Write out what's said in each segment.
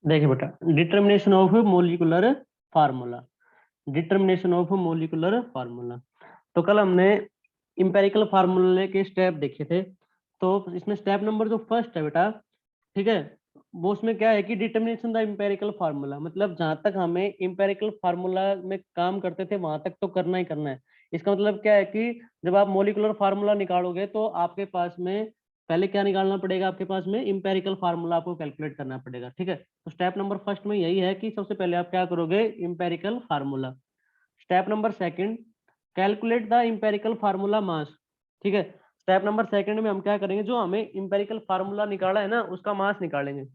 देखिए बेटा, determination of molecular formula, determination of molecular formula. तो कल हमने इंपेरिकल फार्मूले के स्टेप देखे थे। तो इसमें स्टेप नंबर जो फर्स्ट है बेटा, ठीक है, वो उसमें क्या है कि डिटर्मिनेशन द इंपेरिकल फार्मूला, मतलब जहां तक हमें इंपेरिकल फार्मूला में काम करते थे वहां तक तो करना ही करना है। इसका मतलब क्या है कि जब आप मोलिकुलर फार्मूला निकालोगे तो आपके पास में पहले क्या निकालना पड़ेगा, आपके पास में इंपेरिकल फार्मूला आपको कैलकुलेट करना पड़ेगा। ठीक है, तो स्टेप नंबर फर्स्ट में यही है कि सबसे पहले आप क्या करोगे, empirical formula. Step number second, calculate the empirical formula मास। ठीक है, स्टेप नंबर सेकंड में हम क्या करेंगे, जो हमें इंपेरिकल फार्मूला निकाला है ना उसका मास निकालेंगे।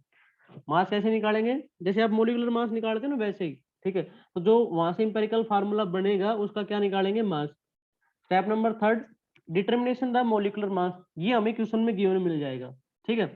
मास कैसे निकालेंगे, जैसे आप मोलिकुलर मास निकालते हैं ना वैसे ही। ठीक है, तो जो वहां से इंपेरिकल फार्मूला बनेगा उसका क्या निकालेंगे, mass. Step number third, determination the molecular mass, ये हमें क्वेश्चन में गिवन मिल जाएगा। ठीक है,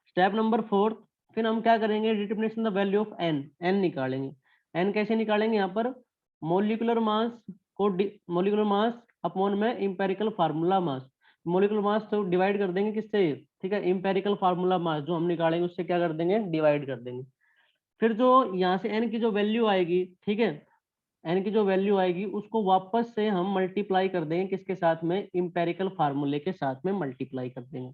स्टेप नंबर फोर्थ, फिर हम क्या करेंगे, determination the value of N, N निकालेंगे। एन कैसे निकालेंगे, यहाँ पर मोलिकुलर मास को मोलिकुलर मास अपॉन में empirical formula mass, molecular mass तो डिवाइड कर देंगे किससे, ठीक है, इंपेरिकल फार्मूला मास जो हम निकालेंगे उससे क्या कर देंगे, डिवाइड कर देंगे। फिर जो यहाँ से एन की जो वैल्यू आएगी, ठीक है, एन की जो वैल्यू आएगी उसको वापस से हम मल्टीप्लाई कर देंगे किसके साथ में, इंपेरिकल फार्मूले के साथ में मल्टीप्लाई कर देंगे।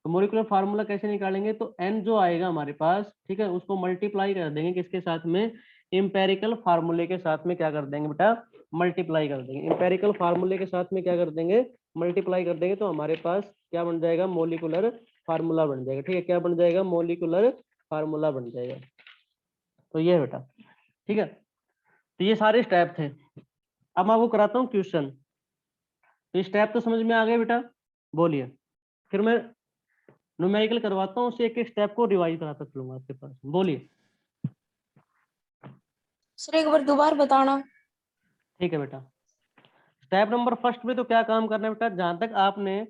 तो मोलिकुलर फार्मूला कैसे निकालेंगे, तो एन जो आएगा हमारे पास, ठीक है, उसको मल्टीप्लाई कर देंगे किसके साथ में, इंपेरिकल फार्मूले के साथ में क्या कर देंगे बेटा, मल्टीप्लाई कर देंगे। इंपेरिकल फार्मूले के साथ में क्या कर देंगे, मल्टीप्लाई कर देंगे, तो हमारे पास क्या बन जाएगा, मोलिकुलर फार्मूला बन जाएगा। ठीक है, क्या बन जाएगा, मोलिकुलर फार्मूला बन जाएगा। तो ये बेटा, ठीक है, तो ये सारे स्टेप थे। अब मैं आपको कराता हूँ क्वेश्चन। तो स्टेप तो समझ में आ गए बेटा, बोलिए। फिर मैं न्यूमेरिकल करवाता हूँ, उसे एक एक स्टेप को रिवाइज कराता चलूंगा आपके पास, बोलिए। सर एक बार दोबारा बताना। ठीक है बेटा, स्टेप नंबर फर्स्ट में तो क्या काम करना है बेटा, जहां तक आपने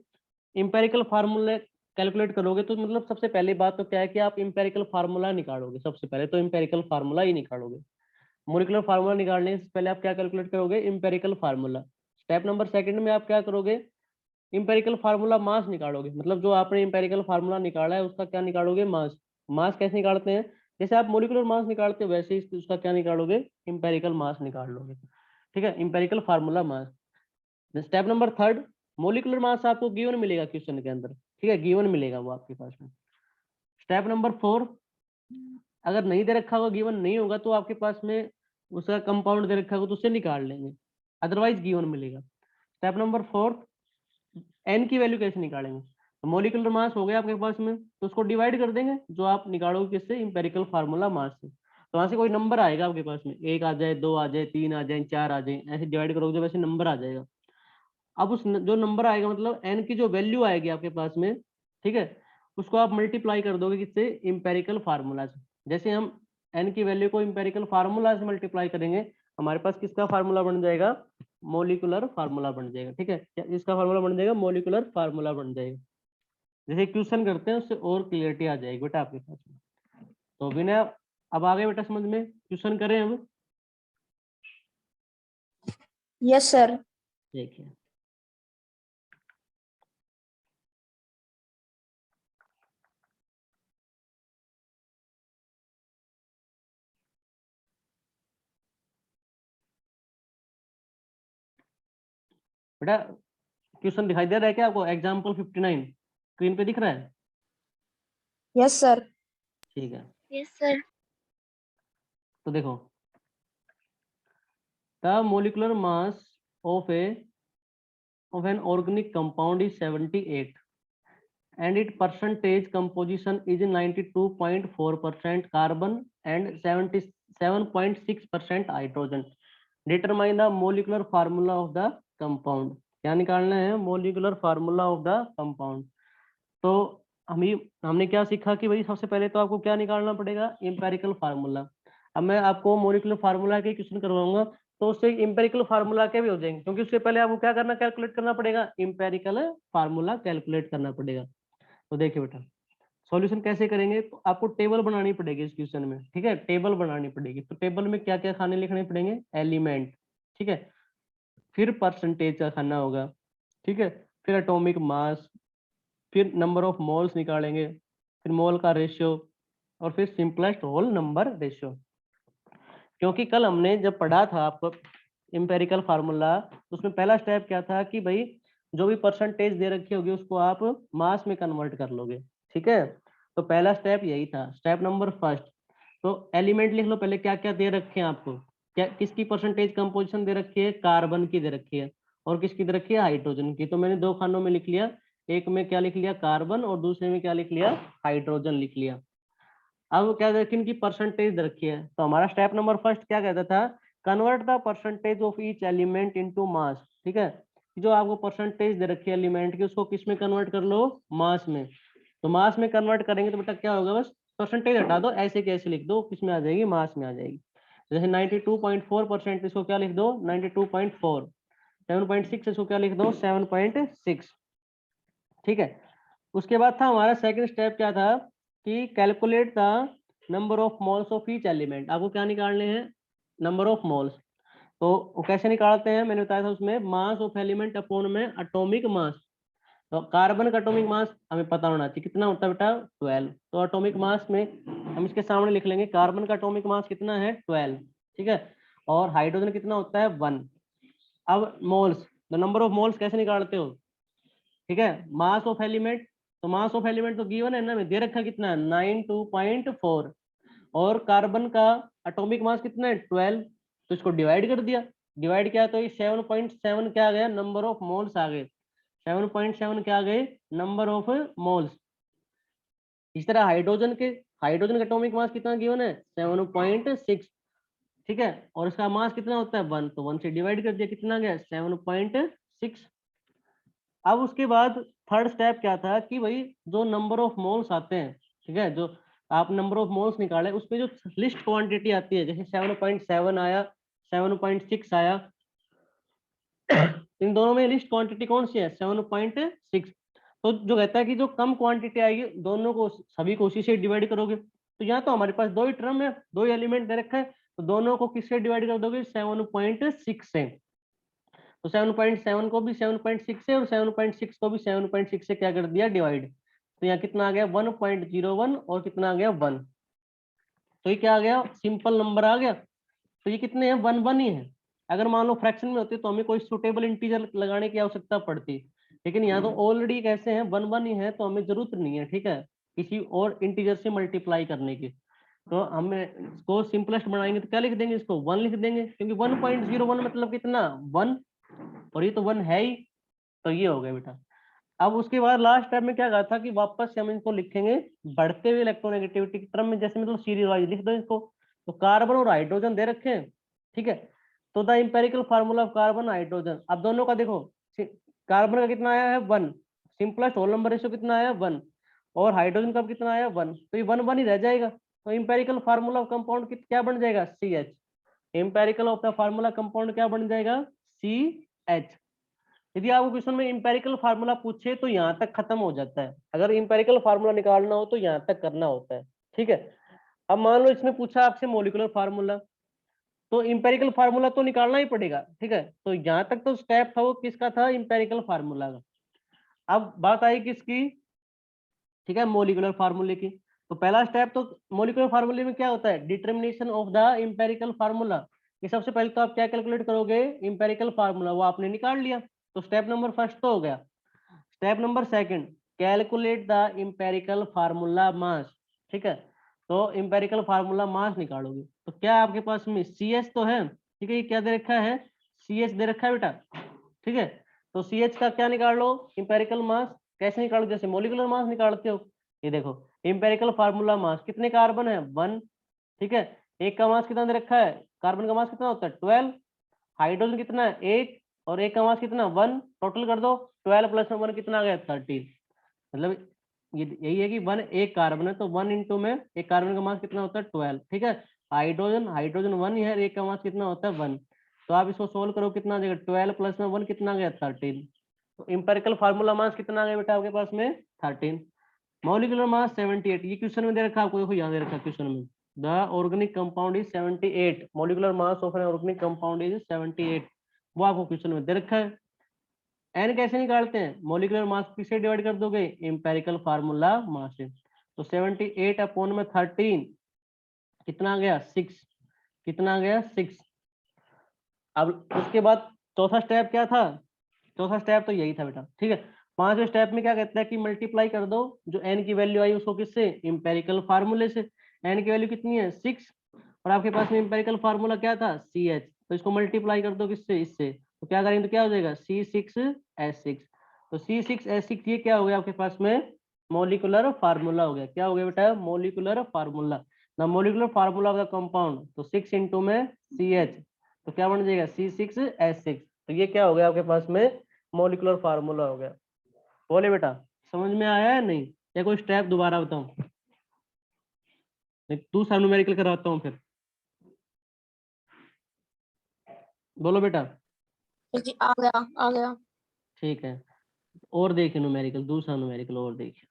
इंपेरिकल फार्मूले कैलकुलेट करोगे तो मतलब सबसे पहली बात तो क्या है कि आप इंपेरिकल फार्मूला निकालोगे। सबसे पहले तो इंपेरिकल फार्मूला ही निकालोगे। मोलिकुलर फार्मूला निकालने से पहले आप क्या कैलकुलेट करोगे, empirical formula. Step number second में आप क्या करोगे, इंपेरिकल फार्मूला मास निकालोगे, मतलब जो आपने इंपेरिकल फार्मूला निकाला है उसका क्या निकालोगे, मास। मास कैसे निकालते हैं, जैसे आप मोलिकुलर मास निकालते हो वैसे ही उसका क्या निकालोगे, इंपेरिकल मास निकाल लोगे। ठीक है, इंपेरिकल फार्मूला मास। Step number third, molecular mass आपको गिवन मिलेगा क्वेश्चन के अंदर। ठीक है, गिवन मिलेगा वो आपके पास में। स्टेप नंबर फोर, अगर नहीं दे रखा होगा, गिवन नहीं होगा, तो आपके पास में उसका कंपाउंड दे रखा होगा तो उससे निकाल लेंगे, अदरवाइज गिवन मिलेगा। स्टेप नंबर फोर्थ, एन की वैल्यू कैसे निकालेंगे, तो मोलिकुलर मास हो गया आपके पास में, तो उसको डिवाइड कर देंगे जो आप निकालोगे किससे, इंपेरिकल फार्मूला मास से। तो वहां से कोई नंबर आएगा आपके पास में, एक आ जाए, दो आ जाए, तीन आ जाए, चार आ जाए, ऐसे डिवाइड करोगे जब ऐसे नंबर आ जाएगा। अब जो नंबर आएगा मतलब एन की जो वैल्यू आएगी आपके पास में, ठीक है, उसको आप मल्टीप्लाई कर दोगे किससे, इंपेरिकल फार्मूला से। जैसे हम एन की वैल्यू को इंपेरिकल फार्मूला से मल्टीप्लाई करेंगे, हमारे पास किसका फार्मूला बन जाएगा, मोलिकुलर फार्मूला बन जाएगा। ठीक है, इसका फार्मूला बन जाएगा, मोलिकुलर फार्मूला बन जाएगा। जैसे क्वेश्चन करते हैं उससे और क्लियरिटी आ जाएगी बेटा आपके पास में। तो विनय, अब आ गए बेटा समझ में, क्वेश्चन करें हम। Yes sir. देखिए, बेटा क्वेश्चन दिखाई दे रहा है क्या आपको, एग्जाम्पल 59 स्क्रीन पे दिख रहा है। Yes sir. ठीक है, यस सर। तो देखो, the molecular mass of an organic compound is 78 and its percentage composition is 92.4% carbon and 77.6% hydrogen. Determine the molecular formula of the compound. क्या निकालना है, molecular formula of the compound. तो हमने क्या सीखा कि भाई सबसे पहले तो आपको क्या निकालना पड़ेगा, इंपेरिकल फार्मूला। अब मैं आपको मोलिकुलर फार्मूला के क्वेश्चन करवाऊंगा तो उससे इंपेरिकल फार्मूला के भी हो जाएंगे, क्योंकि उससे पहले आपको क्या करना, कैलकुलेट करना पड़ेगा, इंपेरिकल फार्मूला कैलकुलेट करना पड़ेगा। तो देखिए बेटा, सॉल्यूशन कैसे करेंगे, तो आपको टेबल बनानी पड़ेगी इस क्वेश्चन में। ठीक है, टेबल बनानी पड़ेगी। तो टेबल में क्या क्या खाने लिखने पड़ेंगे, एलिमेंट, ठीक है, फिर परसेंटेज का खाना होगा, ठीक है, फिर एटॉमिक मास, फिर नंबर ऑफ मोल्स निकालेंगे, फिर मोल का रेशियो, और फिर सिंपलेस्ट होल नंबर रेशियो। क्योंकि कल हमने जब पढ़ा था आपको इंपेरिकल फार्मूला, तो उसमें पहला स्टेप क्या था कि भाई जो भी परसेंटेज दे रखी होगी उसको आप मास में कन्वर्ट कर लोगे, ठीक है। तो पहला स्टेप यही था, स्टेप नंबर फर्स्ट। तो एलिमेंट लिख लो पहले, क्या क्या दे रखे हैं आपको, क्या किसकी परसेंटेज कंपोजिशन दे रखी है, कार्बन की दे रखी है, और किसकी दे रखी है, हाइड्रोजन की। तो मैंने दो खानों में लिख लिया, एक में क्या लिख लिया, कार्बन, और दूसरे में क्या लिख लिया, हाइड्रोजन लिख लिया। अब क्या देखिए, इनकी परसेंटेज दे रखी है, तो हमारा स्टेप नंबर फर्स्ट क्या कहता था, convert the percentage of each element into mass, ठीक है। जो आपको परसेंटेज दे रखी है एलिमेंट की, उसको किस में कन्वर्ट कर लो, मास में। तो मास में कन्वर्ट करेंगे तो बेटा क्या होगा, बस परसेंटेज हटा दो, ऐसे कैसे लिख दो, किस में आ जाएगी, मास में आ जाएगी। जैसे 92.4%, इसको क्या लिख दो, 92.4। 7.6 इसको क्या लिख दो, 7.6, ठीक है। उसके बाद था हमारा सेकंड स्टेप क्या था, कि calculate the number of moles of each element. आपको क्या निकालने हैं, नंबर ऑफ मोल्स। तो वो कैसे निकालते हैं, मैंने बताया था उसमें, मास ऑफ एलिमेंट अपॉन में एटॉमिक मास। तो कार्बन का एटॉमिक मास हमें पता होना चाहिए, कितना होता है बेटा, 12। तो एटॉमिक मास में हम इसके सामने लिख लेंगे, कार्बन का एटॉमिक मास कितना है, 12, ठीक है। और हाइड्रोजन कितना होता है, 1। अब moles, the number of moles कैसे निकालते हो, ठीक है, मास ऑफ एलिमेंट। तो मास ऑफ एलिमेंट तो गिवन है ना, में दे रखा है कितना, 92.4। और कार्बन का एटॉमिक मास कितना है, 12। तो इसको डिवाइड कर दिया, डिवाइड किया तो ये 7.7 क्या आ गया, नंबर ऑफ मोल्स आ गए। 7.7 क्या आ गए, नंबर ऑफ मोल्स। इस तरह हाइड्रोजन का एटॉमिक मास कितना गिवन है, 7.6, ठीक है। और इसका मास कितना होता है, 1। तो 1 से डिवाइड कर दिया, कितना गया, 7.6। अब उसके बाद थर्ड स्टेप क्या था, कि भाई जो नंबर ऑफ मोल्स आते हैं, ठीक है, जो आप नंबर ऑफ मोल्स निकाले, उसमें जो लिस्ट क्वांटिटी आती है, जैसे 7.7 आया, 7.6 आया, इन दोनों में लिस्ट क्वांटिटी कौन सी है, 7.6। तो जो कहता है कि जो कम क्वांटिटी आएगी, दोनों को सभी को उसी से डिवाइड करोगे। तो यहाँ तो हमारे पास दो ही टर्म है, दो ही एलिमेंट दे रखा है, तो दोनों को किससे डिवाइड कर दोगे, 7.6 से। तो 7.7 को भी 7.6 से, और 7.6 को भी 7.6 से क्या कर दिया, डिवाइड। तो यहाँ कितना आ गया, 1.01, और कितना आ गया, 1। तो ये क्या आ गया, सिंपल नंबर आ गया। तो ये कितने हैं, 1 ही है। अगर मान लो फ्रैक्शन में होते तो हमें कोई सुटेबल इंटीजर लगाने की आवश्यकता पड़ती, लेकिन यहाँ तो ऑलरेडी कैसे हैं, 1 ही है, तो हमें जरूरत नहीं है, ठीक है, किसी और इंटीजर से मल्टीप्लाई करने की। तो हम इसको सिंपलेस्ट बनाएंगे तो क्या लिख देंगे, इसको 1 लिख देंगे, क्योंकि 1.01 मतलब कितना, 1, और ये तो 1 है ही। तो ये हो गया बेटा। अब उसके बाद लास्ट स्टेप में क्या कहा था, कि वापस से हम इनको लिखेंगे बढ़ते हुए इलेक्ट्रोनेगेटिविटी की टर्म में, जैसे मतलब सीरीज वाइज लिख दो इसको। तो कार्बन और हाइड्रोजन दे रखे हैं, ठीक है। तो the empirical formula of carbon hydrogen, अब दोनों का देखो, कार्बन का कितना आया है, 1, सिंपलेस्ट होल नंबर रेशियो कितना आया, 1, और हाइड्रोजन का कितना आया, 1। तो ये 1 ही रह जाएगा। तो इंपेरिकल फार्मूला ऑफ कंपाउंड क्या बन जाएगा, CH। Empirical of the formula compound क्या बन जाएगा, CH। यदि आपको क्वेश्चन में इंपेरिकल फार्मूला पूछे तो यहाँ तक खत्म हो जाता है, अगर इंपेरिकल फार्मूला निकालना हो तो यहाँ तक करना होता है, ठीक है। अब मान लो इसमें पूछा आपसे मॉलिक्यूलर फार्मूला, तो इंपेरिकल फार्मूला तो निकालना ही पड़ेगा, ठीक है। तो यहाँ तक तो स्टेप था वो किसका था, इंपेरिकल फार्मूला का। अब बात आई किसकी, ठीक है, मॉलिक्यूलर फार्मूले की। तो पहला स्टेप तो मॉलिक्यूलर फार्मूले में क्या होता है, determination of the empirical formula. कि सबसे पहले तो आप क्या कैलकुलेट करोगे, इंपेरिकल फार्मूला, वो आपने निकाल लिया। तो स्टेप नंबर फर्स्ट तो हो गया। Step number second, calculate the empirical formula मास, ठीक है। तो इंपेरिकल फार्मूला मास निकालोगे, तो क्या आपके पास में CH तो है, ठीक है, ये क्या दे रखा है, CH दे रखा है बेटा, ठीक है। तो CH का क्या निकाल लो, इंपेरिकल मास। कैसे निकालो, जैसे मोलिकुलर मास निकालते हो। ये देखो इंपेरिकल फार्मूला मास, कितने कार्बन है, 1, ठीक है। एक का मास कितना दे रखा है, कार्बन का मास कितना होता है, 12। हाइड्रोजन कितना है, 1, और एक का मास कितना, 1। टोटल कर दो, 12 प्लस 1 कितना आ गया, 13। मतलब ये यही है कि 1 एक कार्बन है, तो 1 इंटू में एक कार्बन का मास कितना होता है, 12, ठीक है। हाइड्रोजन हाइड्रोजन 1 ही है, एक का मास कितना होता है, 1। तो आप इसको सोल्व करो, कितना आ जाएगा, 12 प्लस में 1 कितना आ गया, 13। तो इंपेरिकल फार्मूला मास कितना आ गया बेटा आपके पास में, 13। मॉलिक्यूलर मास 78, ये क्वेश्चन में दे रखा है आपको, देखो यहाँ दे रखा है क्वेश्चन में, the organic compound is 78, molecular mass of an organic compound is 78, वो आपको क्वेश्चन में दे रखा है। एन कैसे निकालते हैं, मॉलिक्यूलर मास किससे डिवाइड कर दोगे, इंपेरिकल फार्मूला मास से। तो 78 अपॉन में 13 कितना आ गया 6, कितना आ गया 6। अब उसके बाद चौथा स्टेप क्या था, चौथा स्टेप तो यही था बेटा, ठीक है। पांचवें स्टेप में क्या कहता है कि मल्टीप्लाई कर दो जो एन की वैल्यू आई उसको किससे, इंपेरिकल फार्मूले से। एन की वैल्यू कितनी है 6, और आपके पास में इंपेरिकल फार्मूला क्या था सी एच, तो इसको मल्टीप्लाई कर दो किससे, इससे। तो क्या करेंगे तो क्या हो जाएगा C6H6। तो C6H6 ये क्या हो गया आपके पास में मोलिकुलर फार्मूला हो गया। क्या हो गया बेटा, molecular formula, the molecular formula of the compound. तो 6 इंटू में CH, तो क्या बन जाएगा C6H6। तो ये क्या हो गया आपके पास में मोलिकुलर फार्मूला हो गया। बोले बेटा समझ में आया है नहीं, या कोई स्टेप दोबारा बताऊं, दूसरा न्यूमेरिकल कराता हूँ फिर, बोलो बेटा। जी आ गया आ गया। ठीक है, और देखिए न्यूमेरिकल, दूसरा न्यूमेरिकल और देखिए।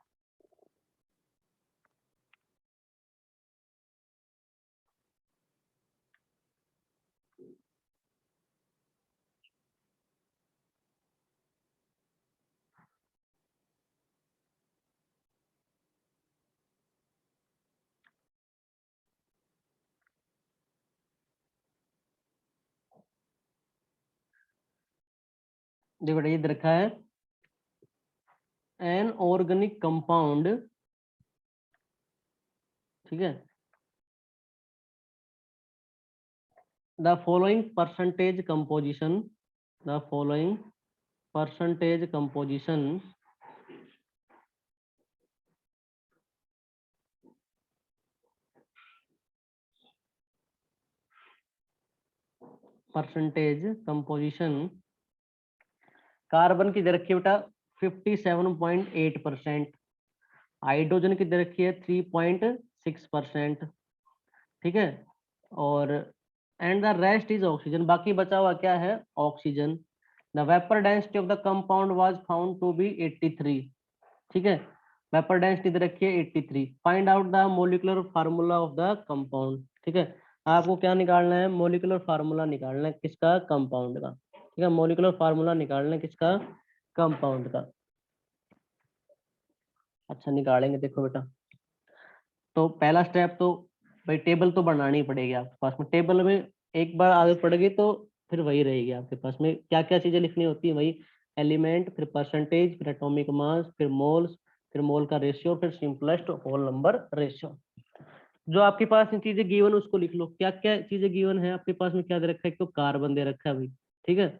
देखो बेटा ये दे रखा है एन ऑर्गेनिक कंपाउंड, ठीक है, the following percentage composition, the following percentage composition percentage composition, carbon की दे रखी है बेटा 57.8%, हाइड्रोजन की दे रखी है 3.6%, ठीक है, और and the rest is oxygen, बाकी बचा हुआ क्या है oxygen. The vapour density of the compound was found to be 83, ठीक है, वेपर डेंसिटी दे रखी है 83। Find out the molecular formula of the compound, ठीक है, आपको क्या निकालना है मोलिकुलर फार्मूला निकालना है किसका, कंपाउंड का, ठीक है, मोलिकुलर फार्मूला निकालना है किसका, कंपाउंड का। अच्छा निकालेंगे, देखो बेटा, तो पहला स्टेप तो भाई टेबल तो बनानी ही पड़ेगी आपके पास में, टेबल में एक बार आदत पड़ गई तो फिर वही रहेगी आपके पास में, क्या क्या चीजें लिखनी होती है वही, एलिमेंट, फिर परसेंटेज, फिर एटॉमिक मास, फिर मोल्स, फिर मोल का रेशियो, फिर सिंपलेस्ट होल नंबर रेशियो। जो आपके पास में चीजें गिवन उसको लिख लो, क्या क्या चीजें गिवन है आपके पास में, क्या दे रखा है, एक तो कार्बन दे रखा है भाई, ठीक है,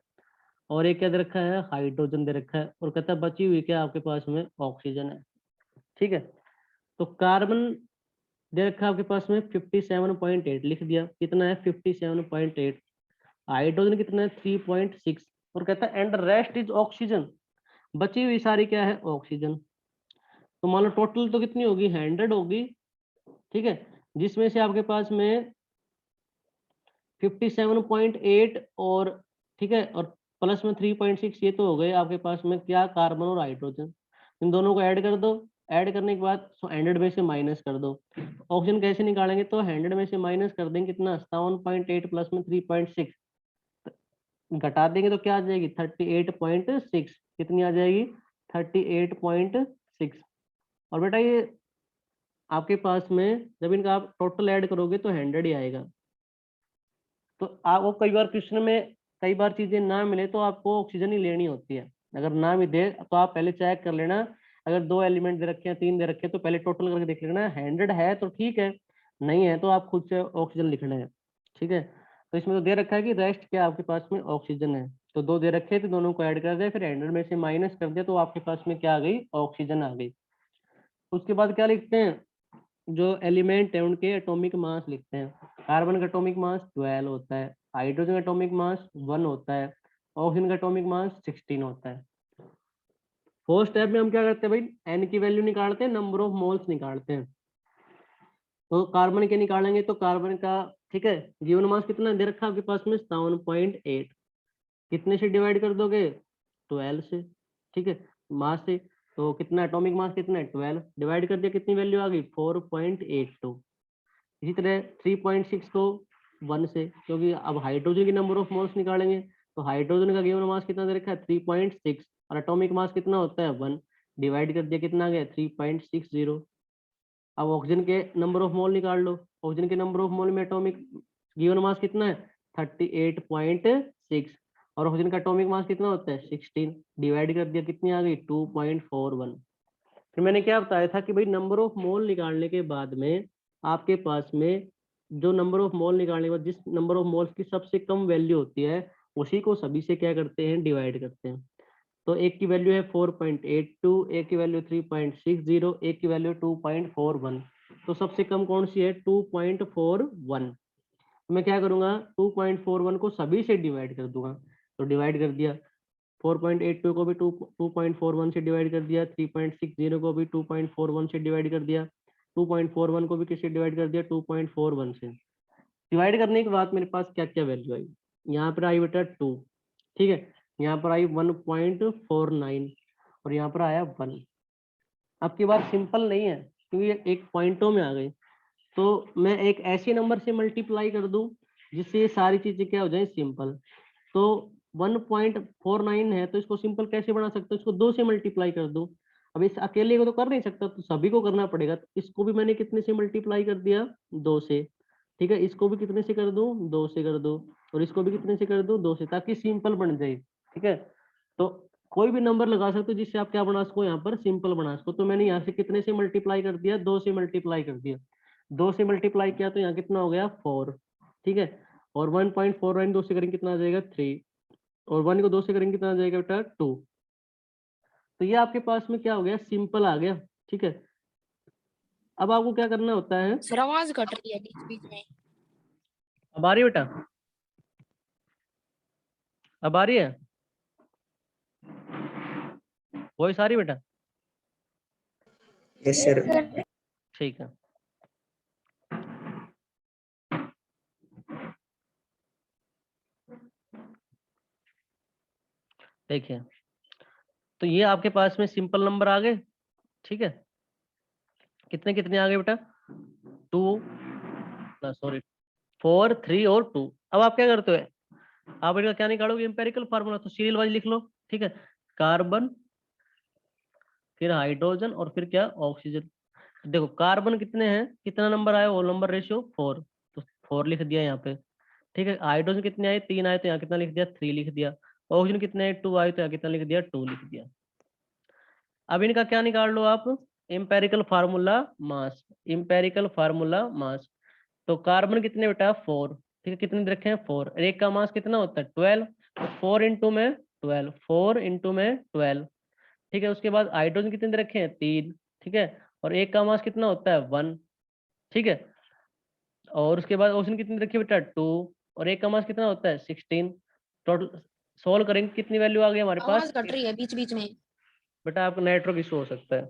और एक क्या दे रखा है हाइड्रोजन दे रखा है, और कहता है बची हुई क्या आपके पास में ऑक्सीजन है, ठीक है। तो कार्बन दे रखा है आपके पास में 57.8 लिख दिया, कितना है 57.8, हाइड्रोजन कितना है 3.6, और कहता है एंड रेस्ट इज ऑक्सीजन, बची हुई सारी क्या है ऑक्सीजन। तो मान लो टोटल तो कितनी होगी 100 होगी, ठीक है, जिसमें से आपके पास में 57.8 और ठीक है और प्लस में 3.6 ये तो हो गए आपके पास में क्या कार्बन और हाइड्रोजन, इन दोनों को ऐड कर दो, ऐड करने के बाद 100 में से माइनस कर दो। ऑक्सीजन कैसे निकालेंगे, तो 100 में से माइनस कर देंगे कितना 57.8 प्लस में 3.6 घटा देंगे तो क्या आ जाएगी 38.6, कितनी आ जाएगी 38.6। और बेटा ये आपके पास में जब इनका आप टोटल ऐड करोगे तो 100 ही आएगा। तो आपको कई बार क्वेश्चन में कई बार चीजें ना मिले तो आपको ऑक्सीजन ही लेनी होती है, अगर ना भी दे तो आप पहले चेक कर लेना, अगर 2 एलिमेंट दे रखे हैं 3 दे रखे हैं तो पहले टोटल करके देख लेना, 100 है तो ठीक है, नहीं है तो आप खुद से ऑक्सीजन लिखना है, ठीक है। तो इसमें तो दे रखा है कि रेस्ट क्या आपके पास में ऑक्सीजन है, तो 2 दे रखे तो दोनों को ऐड कर दिया, फिर 100 में से माइनस कर दिया तो आपके पास में क्या आ गई ऑक्सीजन आ गई। उसके बाद क्या लिखते हैं, जो एलिमेंट है उनके एटॉमिक मास लिखते हैं। कार्बन का एटॉमिक मास 12 होता है, हाइड्रोजन का एटॉमिक मास 1 होता है, ऑक्सीजन का एटॉमिक मास 16 होता है। फोर्थ स्टेप में हम क्या करते हैं भाई, एन की वैल्यू निकालते हैं, नंबर ऑफ मोल्स निकालते हैं। तो कार्बन के निकालेंगे तो कार्बन का ठीक है गिवन मास कितना दे रखा है आपके पास में 57.8, कितने से डिवाइड कर दोगे 12 से, ठीक है, मास से, तो कितना एटॉमिक मास कितना है 12, डिवाइड कर दिया कितनी वैल्यू आ गई 4.82। इसी तरह 3.6 को 1 से, क्योंकि अब हाइड्रोजन की नंबर ऑफ मोल्स निकालेंगे, तो हाइड्रोजन का गिवन मास कितना दे रखा है 3.6, और एटॉमिक मास कितना होता है 1, डिवाइड कर दिया कितना आ गया 3.60। अब ऑक्सीजन के नंबर ऑफ मोल निकाल लो। ऑक्सीजन के नंबर ऑफ मोल में एटॉमिक गिवन मास कितना है 38.6 और ऑक्सीजन का एटॉमिक मास कितना होता है 16, डिवाइड कर दिया कितनी आ गई 2.41। फिर मैंने क्या बताया था कि भाई नंबर ऑफ मोल निकालने के बाद में आपके पास में जो नंबर ऑफ मोल निकालने के बाद जिस नंबर ऑफ मोल्स की सबसे कम वैल्यू होती है उसी को सभी से क्या करते हैं डिवाइड करते हैं। तो एक की वैल्यू है 4.82, एक की वैल्यू 3.60, एक की वैल्यू 2.41। तो सबसे कम कौन सी है 2.41। मैं क्या करूंगा 2.41 को सभी से डिवाइड कर दूंगा। तो डिवाइड कर दिया 4.82 को भी 2.41 से डिवाइड कर दिया, 3.60 को भी 2.41 से डिवाइड कर दिया, 2.41 को भी किससे डिवाइड कर दिया 2.41 से। डिवाइड करने के बाद मेरे पास क्या क्या वैल्यू आई, यहाँ पर आई बेटा 2, ठीक है, यहाँ पर आई 1.49 और यहाँ पर आया 1। अब की बात सिंपल नहीं है क्योंकि ये एक पॉइंटों में आ गई। तो मैं एक ऐसे नंबर से मल्टीप्लाई कर दूं जिससे ये सारी चीजें क्या हो जाए सिंपल। तो 1.49 है तो इसको सिंपल कैसे बना सकते हो, इसको 2 से मल्टीप्लाई कर दूं। अब इस अकेले को तो कर नहीं सकता तो सभी को करना पड़ेगा। तो इसको भी मैंने कितने से मल्टीप्लाई कर दिया 2 से, ठीक है, इसको भी कितने से कर दूं 2 से कर दूं और इसको भी कितने से कर दूं 2 से, ताकि सिंपल बन जाए। ठीक है, तो कोई भी नंबर लगा सकते हो जिससे आप क्या बना सको यहाँ पर सिंपल बना सको। तो मैंने यहाँ से कितने से मल्टीप्लाई कर दिया 2 से मल्टीप्लाई कर दिया, 2 से मल्टीप्लाई किया तो यहाँ कितना हो गया 4, ठीक है, और 1.49 2 से करेंगे कितना आ जाएगा 3 और 1 को 2 से करेंगे कितना आ जाएगा बेटा 2। तो ये आपके पास में क्या हो गया सिंपल आ गया। ठीक है, अब आपको क्या करना होता है, सर आवाज कट रही है बीच बीच में। अब आ रही है बेटा, अब आ रही है वॉइस आ रही है बेटा? Yes sir. ठीक है, देखिए तो ये आपके पास में सिंपल नंबर आ गए। ठीक है, कितने कितने आ गए बेटा 2 सॉरी 4 3 और 2। अब आप क्या करते हो, आप इनका क्या निकालोगे एम्पेरिकल फार्मूला, तो सीरियल वाइज लिख लो। ठीक है, कार्बन फिर हाइड्रोजन और फिर क्या ऑक्सीजन। देखो कार्बन कितने हैं, कितना नंबर आया, वो नंबर रेशियो 4, तो 4 लिख दिया यहाँ पे। ठीक है, हाइड्रोजन कितने आए 3 आए तो यहाँ कितना लिख दिया 3 लिख दिया। ऑक्सीजन कितने आए 2 आए तो यहाँ कितना लिख दिया 2 लिख दिया। अब इनका क्या निकाल लो आप empirical formula mass, empirical formula mass. तो कार्बन कितने बेटा 4, ठीक है, कितने रखे हैं 4, एक का मास कितना होता है 12, तो 4 इंटू में 12, 4 इंटू में 12। ठीक है, उसके बाद हाइड्रोजन कितने दे रखे हैं 3, ठीक है, और एक का मास कितना होता है 1, ठीक है, और उसके बाद ऑक्सीजन कितनी रखी है बेटा 2 और एक का मास कितना होता है 16। टोटल सोल्व करेंगे कितनी वैल्यू आ गई हमारे पास, आवाज कट रही है बीच बीच में। बेटा आपका नेटवर्क इशू हो सकता है।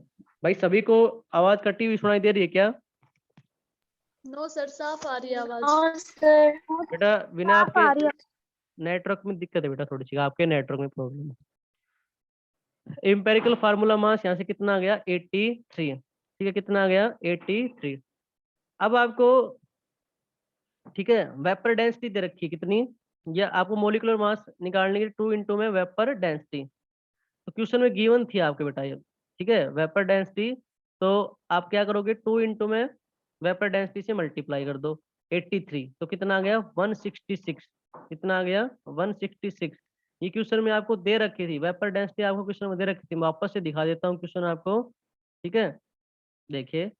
भाई सभी को आवाज कटी हुई सुनाई दे रही है क्या? नो सर साफ आ रही है आवाज। हाँ सर बेटा बिना साफ आ रही आपके है। नेटवर्क में दिक्कत है बेटा, थोड़ी सी आपके नेटवर्क में प्रॉब्लम है। एम्पेरिकल फार्मूला मास यहाँ से कितना आ गया 83, ठीक है, कितना आ गया 83। अब आपको ठीक है वेपर डेंसिटी दे रखी है कितनी, या आपको मोलिकुलर मास निकालने के लिए 2 इंटू में वेपर डेंसिटी। तो क्वेश्चन में गिवन थी आपके बेटा ये, ठीक है, वेपर डेंसिटी। तो आप क्या करोगे 2 इंटू में वेपर डेंसिटी से मल्टीप्लाई कर दो 83, तो कितना आ गया 166, कितना आ गया 166। ये क्वेश्चन में आपको दे रखी थी वेपर डेंसिटी, आपको क्वेश्चन में दे रखी थी। मैं वापस से दिखा देता हूँ क्वेश्चन आपको, ठीक है, देखिए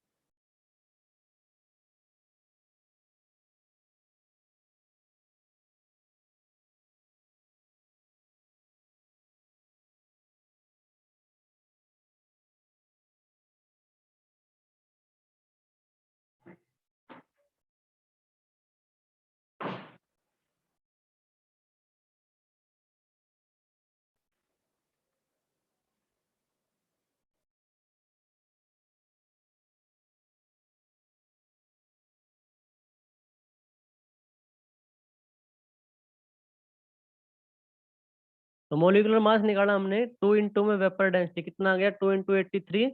तो मोलिकुलर मास निकाला हमने 2 इंटू में वेपर डेंसिटी कितना आ गया 2 इंटू 83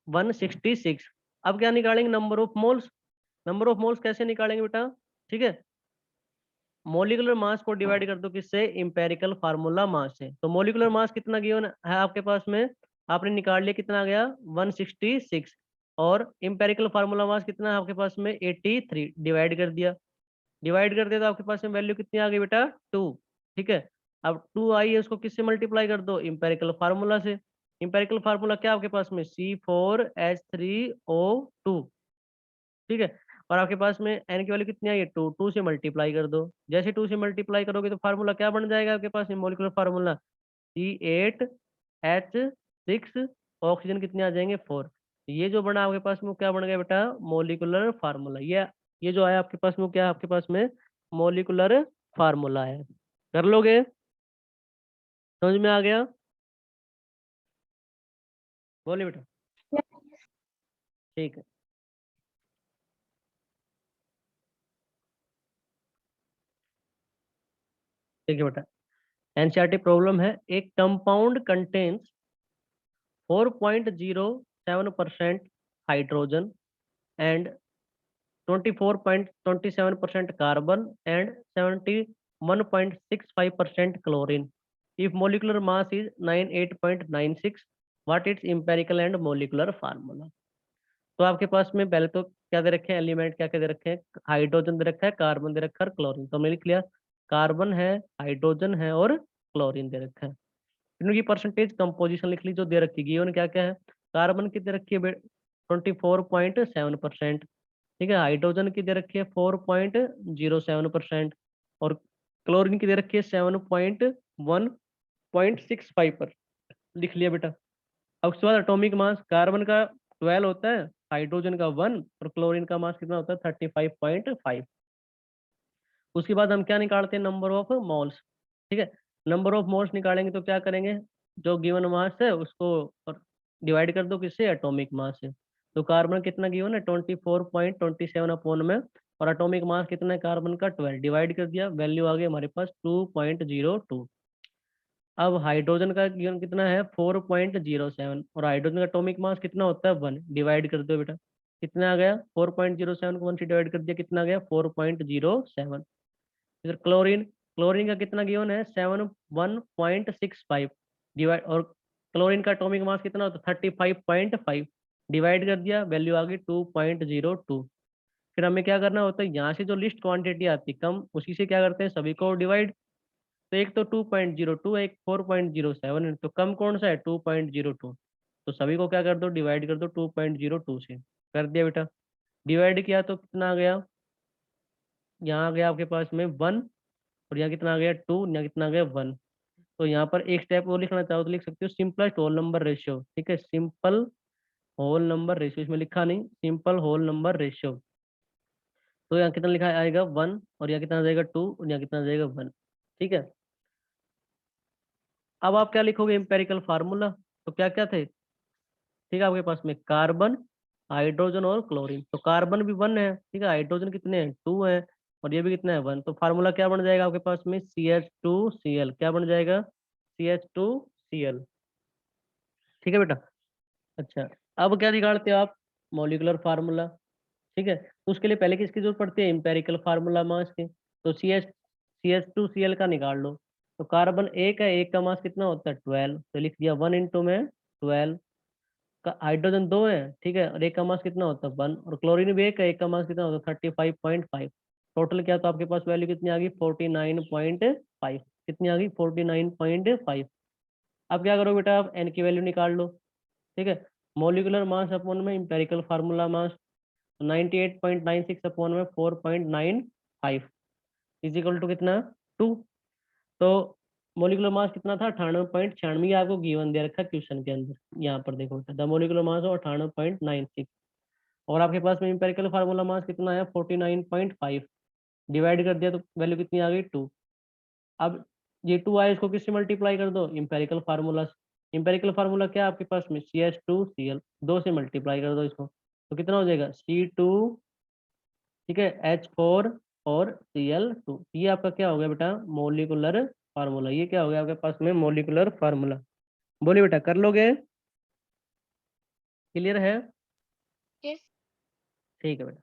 166। अब क्या निकालेंगे number of moles. Number of moles कैसे निकालेंगे बेटा, ठीक है, मोलिकुलर मास को डिवाइड कर दो किससे इंपेरिकल फार्मूला मास से। तो मोलिकुलर मास कितना गिवन है आपके पास में, आपने निकाल लिया कितना आ गया 166। और इम्पेरिकल फार्मूला मास कितना है आपके पास में 83, डिवाइड कर दिया तो आपके पास में वैल्यू कितनी आ गई बेटा 2। ठीक है, अब 2 आई है, उसको किससे मल्टीप्लाई कर दो, इम्पेरिकल फार्मूला से। इम्पेरिकल फार्मूला क्या आपके पास में C4H3O2। ठीक है, और आपके पास में n की वैल्यू कितनी आई है 2, 2 से मल्टीप्लाई कर दो। जैसे 2 से मल्टीप्लाई करोगे तो फार्मूला क्या बन जाएगा आपके पास में, मोलिकुलर फार्मूला C8H6, ऑक्सीजन कितने आ जाएंगे 4। ये जो बना आपके पास में वो क्या बन गया बेटा, मोलिकुलर फार्मूला। ये जो आया आपके पास में वो क्या है आपके पास में, मोलिकुलर फार्मूला है। कर लोगे, समझ में आ गया, बोलिए बेटा। ठीक है, ठीक है बेटा। एनसीईआरटी प्रॉब्लम है, एक compound contains 4.07% hydrogen and 24.27% carbon and 71.65% chlorine. If molecular mass is 98.96, what its empirical and molecular formula? तो आपके पास में पहले तो क्या दे रखे हैं, एलिमेंट क्या क्या दे रखे हैं, हाइड्रोजन दे रखा है, कार्बन दे रखा है, क्लोरीन। तो मैंने लिख लिया, कार्बन है, हाइड्रोजन है और क्लोरीन दे रखा है। इनकी परसेंटेज कंपोजिशन लिख ली जो दे रखी है, क्या क्या है, कार्बन की दे रखी है 24.7%। ठीक है, हाइड्रोजन की दे रखी है 4.07% और क्लोरीन की दे रखी है 7.1.65 लिख लिया बेटा। अब उसके बाद एटॉमिक मास, कार्बन का 12 होता है, हाइड्रोजन का 1 और क्लोरीन का मास कितना होता है 35.5। उसके बाद हम क्या निकालते हैं, नंबर ऑफ मोल्स। ठीक है, नंबर ऑफ मोल्स निकालेंगे तो क्या करेंगे, जो गिवन मास है उसको डिवाइड कर दो किससे, एटॉमिक मास से। तो कार्बन कितना गिवन है 24.27 अपॉन में, और एटॉमिक मास कितना है कार्बन का 12, डिवाइड कर दिया, वैल्यू आ गई हमारे पास 2.02। अब हाइड्रोजन का गिवन कितना है 4.07 और हाइड्रोजन का एटॉमिक मास कितना होता है 1, डिवाइड कर दो बेटा, कितना आ गया 4.07 को 1 से डिवाइड कर दिया, कितना आ गया 4.07। फिर क्लोरीन, क्लोरीन का कितना गिवन है 71.65 डिवाइड, और क्लोरीन का एटॉमिक मास कितना होता है 35.5, डिवाइड कर दिया, वैल्यू आ गई 2.02। फिर हमें क्या करना होता है, यहाँ से जो लिस्ट क्वांटिटी आती है कम, उसी से क्या करते हैं सभी को डिवाइड। तो एक तो 2.02 है, एक 4.07 है, तो कम कौन सा है 2.02, तो सभी को क्या कर दो डिवाइड कर दो 2.02 से। कर दिया बेटा, डिवाइड किया तो कितना आ गया, यहाँ आ गया आपके पास में 1 और यहाँ कितना आ गया 2, यहाँ कितना आ गया 1। तो यहाँ पर एक स्टेप वो लिखना चाहो तो लिख सकते हो, सिंपलेस्ट होल नंबर रेशियो। ठीक है, सिंपल होल नंबर रेशियो, इसमें लिखा नहीं, सिंपल होल नंबर रेशियो। तो यहाँ कितना लिखा आएगा 1 और यहाँ कितना आ जाएगा 2 और यहाँ कितना आ जाएगा 1। ठीक है, अब आप क्या लिखोगे, एम्पेरिकल फार्मूला। तो क्या क्या थे, ठीक है, आपके पास में कार्बन, हाइड्रोजन और क्लोरीन। तो कार्बन भी 1 है, ठीक है, हाइड्रोजन कितने हैं 2 है और ये भी कितना है 1। तो फार्मूला क्या बन जाएगा आपके पास में CH2Cl, क्या बन जाएगा CH2Cl। ठीक है बेटा। अच्छा, अब क्या निकालते हो आप, मॉलिक्यूलर फार्मूला। ठीक है, तो उसके लिए पहले किसकी जरूरत पड़ती है, एम्पेरिकल फार्मूला मास के। तो CH2Cl का निकाल लो। तो कार्बन एक है, एक का मास कितना होता है 12, तो लिख दिया 1 इंटू में 12। का हाइड्रोजन 2 है, ठीक है, और एक का मास कितना होता है 1, और क्लोरीन भी एक है, एक का मास कितना होता है 35.5। टोटल क्या, तो आपके पास वैल्यू कितनी आ गई 49.5, कितनी आ गई 49.5। अब क्या करो बेटा, आप एन की वैल्यू निकाल लो। ठीक है, मोलिकुलर मास अपॉन में इंपेरिकल फार्मूला मास, 98.96 अपॉन में 4.95 इज इक्वल टू कितना 2। तो मोलिकुलर मास कितना था 98.96, आपको गिवन दे रखा है क्वेश्चन के अंदर, यहाँ पर देखो द मोलिकुलर मास हो 98.96 और आपके पास में इंपेरिकल फार्मूला मास कितना है 49.5, डिवाइड कर दिया तो वैल्यू कितनी आ गई 2। अब ये 2 आया, इसको किससे मल्टीप्लाई कर दो, इंपेरिकल फार्मूला। इंपेरिकल फार्मूला क्या है आपके पास में CH2Cl, 2 से मल्टीप्लाई कर दो इसको, तो कितना हो जाएगा C2, ठीक है, H4 और Cl2। ये आपका क्या हो गया बेटा, मोलिकुलर फार्मूला। ये क्या हो गया आपके पास में, मोलिकुलर फार्मूला। बोलिए बेटा, कर लोगे, क्लियर है, Yes. ठीक है बेटा।